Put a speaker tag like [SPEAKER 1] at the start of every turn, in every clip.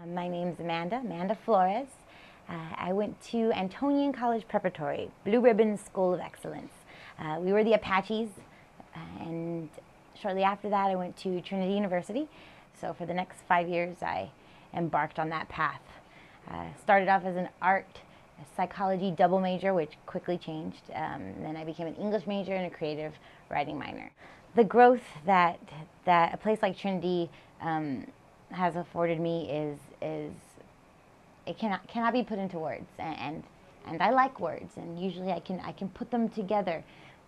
[SPEAKER 1] My name's Amanda Flores. I went to Antonian College Preparatory, Blue Ribbon School of Excellence. We were the Apaches, and shortly after that I went to Trinity University. So for the next 5 years I embarked on that path. Started off as an art psychology double major, which quickly changed. Then I became an English major and a creative writing minor. The growth that a place like Trinity has afforded me is it cannot be put into words, and I like words, and usually I can put them together,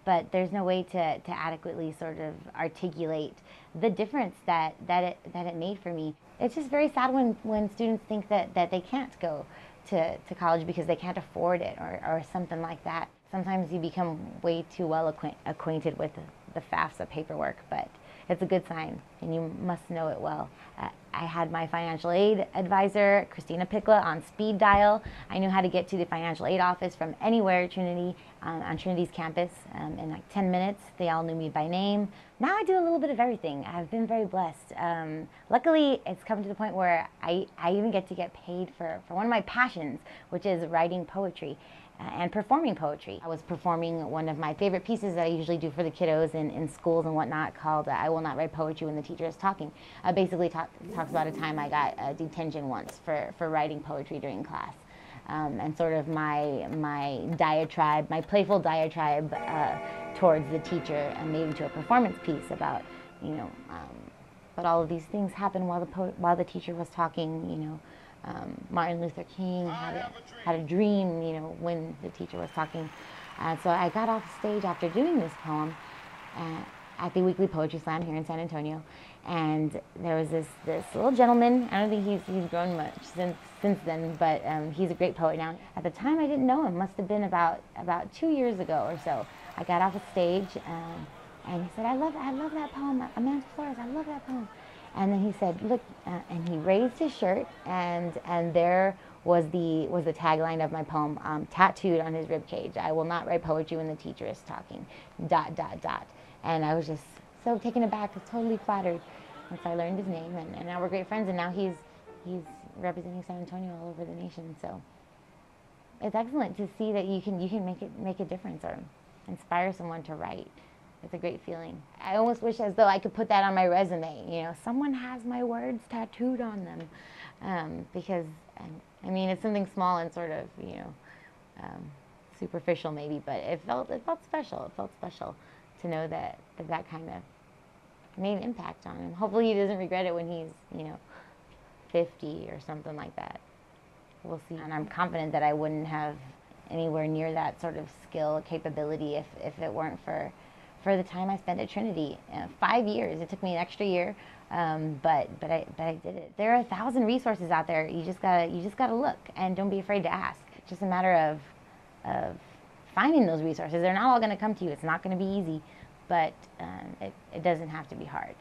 [SPEAKER 1] but there's no way to adequately sort of articulate the difference that it made for me. It's just very sad when students think that they can't go to college because they can't afford it or something like that. Sometimes you become way too well acquainted with the FAFSA paperwork, but it's a good sign, and you must know it well. I had my financial aid advisor, Christina Pickla, on speed dial. I knew how to get to the financial aid office from anywhere at Trinity, on Trinity's campus, in like 10 minutes. They all knew me by name. Now I do a little bit of everything. I've been very blessed. Luckily, it's come to the point where I even get to get paid for one of my passions, which is writing poetry and performing poetry. I was performing one of my favorite pieces that I usually do for the kiddos in schools and whatnot, called I Will Not Write Poetry When the Teacher is Talking. Basically talks about a time I got detention once for writing poetry during class. And sort of my diatribe, my playful diatribe towards the teacher, and made into a performance piece about, but all of these things happened while the teacher was talking. Martin Luther King had a dream, when the teacher was talking. So I got off stage after doing this poem at the weekly poetry slam here in San Antonio, and there was this little gentleman. I don't think he's grown much since then, but he's a great poet now. At the time, I didn't know him. Must have been about 2 years ago or so. I got off the stage, and he said, "I love that poem, Amanda Flores. I love that poem." And then he said, "Look," and he raised his shirt, and there was the tagline of my poem, tattooed on his rib cage. "I will not write poetry when the teacher is talking. ... And I was just so taken aback, totally flattered once I learned his name, and now we're great friends, and now he's representing San Antonio all over the nation. So it's excellent to see that you can make a difference or inspire someone to write. It's a great feeling. I almost wish as though I could put that on my resume. Someone has my words tattooed on them, because it's something small and sort of superficial maybe, but it felt special. It felt special to know that kind of made an impact on him. Hopefully he doesn't regret it when he's 50 or something like that. We'll see. And I'm confident that I wouldn't have anywhere near that sort of skill capability if it weren't for the time I spent at Trinity. 5 years. It took me an extra year, but I did it. There are 1,000 resources out there. You just gotta look, and don't be afraid to ask. It's just a matter of finding those resources. They're not all going to come to you. It's not going to be easy, but it doesn't have to be hard.